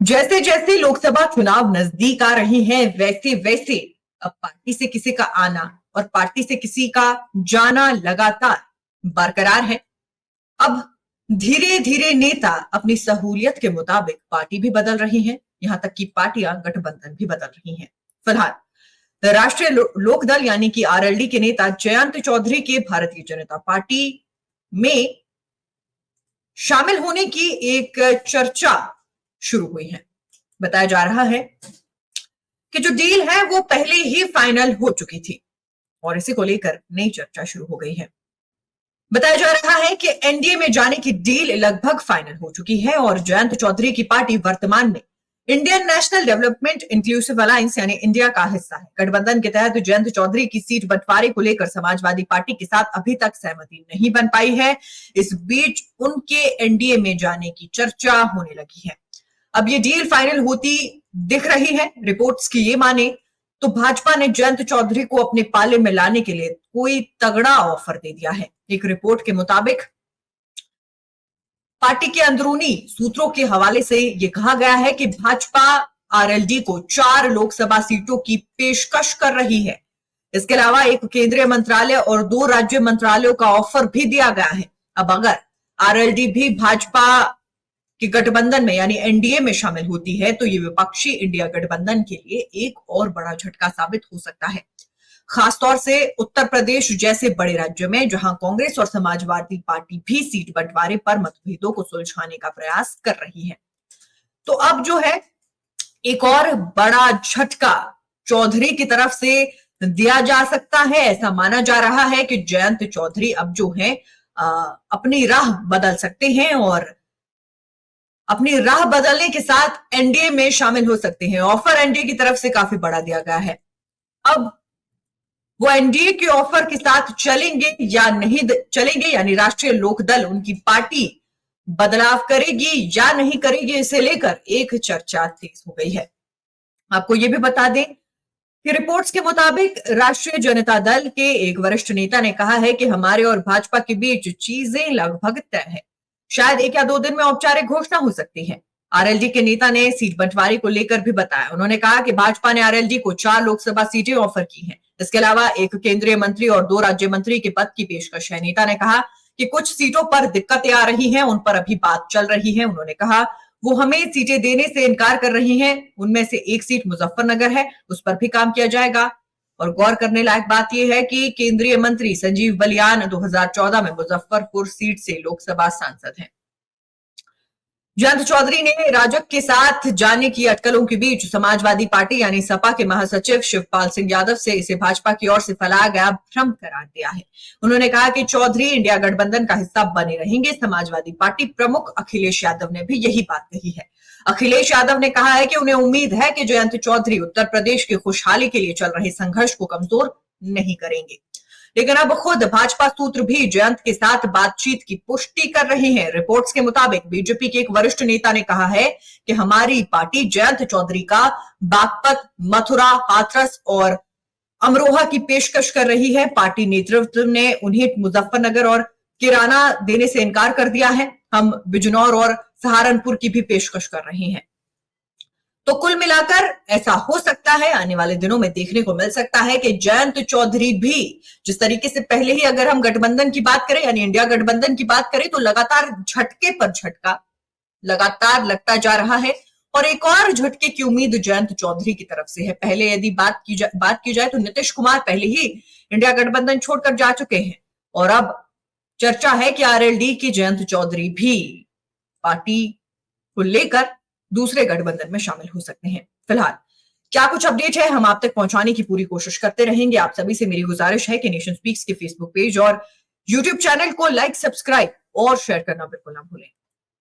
जैसे जैसे लोकसभा चुनाव नजदीक आ रहे हैं वैसे वैसे अब पार्टी से किसी का आना और पार्टी से किसी का जाना लगातार बरकरार है। अब धीरे धीरे नेता अपनी सहूलियत के मुताबिक पार्टी भी बदल रही हैं, यहां तक कि पार्टियां गठबंधन भी बदल रही हैं। फिलहाल राष्ट्रीय लोकदल यानी कि आरएलडी के नेता जयंत चौधरी के भारतीय जनता पार्टी में शामिल होने की एक चर्चा शुरू हुई है। बताया जा रहा है कि जो डील है वो पहले ही फाइनल हो चुकी थी और इसी को लेकर नई चर्चा शुरू हो गई है। बताया जा रहा है कि एनडीए में जाने की डील लगभग फाइनल हो चुकी है और जयंत चौधरी की पार्टी वर्तमान में Indian national development inclusive alliance यानी इंडिया का हिस्सा है। गठबंधन के तहत जयंत चौधरी की सीट बंटवारे को लेकर समाजवादी पार्टी के साथ अभी तक सहमति नहीं बन पाई है। इस बीच उनके एनडीए में जाने की चर्चा होने लगी है। अब ये डील फाइनल होती दिख रही है। रिपोर्ट्स की ये माने तो भाजपा ने जयंत चौधरी को अपने पाले में लाने के लिए कोई तगड़ा ऑफर दे दिया है। एक रिपोर्ट के मुताबिक पार्टी के अंदरूनी सूत्रों के हवाले से यह कहा गया है कि भाजपा आरएलडी को 4 लोकसभा सीटों की पेशकश कर रही है। इसके अलावा एक केंद्रीय मंत्रालय और 2 राज्य मंत्रालयों का ऑफर भी दिया गया है। अब अगर आरएलडी भी भाजपा कि गठबंधन में यानी एनडीए में शामिल होती है तो ये विपक्षी इंडिया गठबंधन के लिए एक और बड़ा झटका साबित हो सकता है, खासतौर से उत्तर प्रदेश जैसे बड़े राज्य में जहां कांग्रेस और समाजवादी पार्टी भी सीट बंटवारे पर मतभेदों को सुलझाने का प्रयास कर रही है। तो अब जो है एक और बड़ा झटका चौधरी की तरफ से दिया जा सकता है। ऐसा माना जा रहा है कि जयंत चौधरी अब जो है अपनी राह बदल सकते हैं और अपनी राह बदलने के साथ एनडीए में शामिल हो सकते हैं। ऑफर एनडीए की तरफ से काफी बड़ा दिया गया है। अब वो एनडीए के ऑफर के साथ चलेंगे या नहीं चलेंगे, यानी राष्ट्रीय लोकदल उनकी पार्टी बदलाव करेगी या नहीं करेगी, इसे लेकर एक चर्चा तेज हो गई है। आपको यह भी बता दें कि रिपोर्ट्स के मुताबिक राष्ट्रीय जनता दल के एक वरिष्ठ नेता ने कहा है कि हमारे और भाजपा के बीच चीजें लगभग तय है, शायद 1 या 2 दिन में औपचारिक घोषणा हो सकती है। आरएलडी के नेता ने सीट बंटवारे को लेकर भी बताया। उन्होंने कहा कि भाजपा ने आरएलडी को 4 लोकसभा सीटें ऑफर की हैं। इसके अलावा एक केंद्रीय मंत्री और 2 राज्य मंत्री के पद की पेशकश है। नेता ने कहा कि कुछ सीटों पर दिक्कतें आ रही हैं, उन पर अभी बात चल रही है। उन्होंने कहा वो हमें सीटें देने से इनकार कर रही हैं, उनमें से एक सीट मुजफ्फरनगर है, उस पर भी काम किया जाएगा। और गौर करने लायक बात यह है कि केंद्रीय मंत्री संजीव बलियान 2014 में मुजफ्फरपुर सीट से लोकसभा सांसद हैं। जयंत चौधरी ने राजग के साथ जाने की अटकलों के बीच समाजवादी पार्टी यानी सपा के महासचिव शिवपाल सिंह यादव से इसे भाजपा की ओर से फैलाया गया भ्रम करार दिया है। उन्होंने कहा कि चौधरी इंडिया गठबंधन का हिस्सा बने रहेंगे। समाजवादी पार्टी प्रमुख अखिलेश यादव ने भी यही बात कही है। अखिलेश यादव ने कहा है कि उन्हें उम्मीद है कि जयंत चौधरी उत्तर प्रदेश की खुशहाली के लिए चल रहे संघर्ष को कमजोर नहीं करेंगे। लेकिन अब खुद भाजपा सूत्र भी जयंत के साथ बातचीत की पुष्टि कर रहे हैं। रिपोर्ट्स के मुताबिक बीजेपी के एक वरिष्ठ नेता ने कहा है कि हमारी पार्टी जयंत चौधरी का बागपत, मथुरा, हाथरस और अमरोहा की पेशकश कर रही है। पार्टी नेतृत्व ने उन्हें मुजफ्फरनगर और किराना देने से इनकार कर दिया है। हम बिजनौर और सहारनपुर की भी पेशकश कर रहे हैं। तो कुल मिलाकर ऐसा हो सकता है, आने वाले दिनों में देखने को मिल सकता है कि जयंत चौधरी भी जिस तरीके से पहले ही अगर हम गठबंधन की बात करें यानी इंडिया गठबंधन की बात करें तो लगातार झटके पर झटका लगातार लगता जा रहा है और एक और झटके की उम्मीद जयंत चौधरी की तरफ से है। पहले यदि बात की जाए तो नीतीश कुमार पहले ही इंडिया गठबंधन छोड़कर जा चुके हैं और अब चर्चा है कि आरएलडी की जयंत चौधरी भी पार्टी को लेकर दूसरे गठबंधन में शामिल हो सकते हैं। फिलहाल क्या कुछ अपडेट है हम आप तक पहुंचाने की पूरी कोशिश करते रहेंगे। आप सभी से मेरी गुजारिश है कि नेशन स्पीक्स के फेसबुक पेज और यूट्यूब चैनल को लाइक, सब्सक्राइब और शेयर करना बिल्कुल ना भूलें।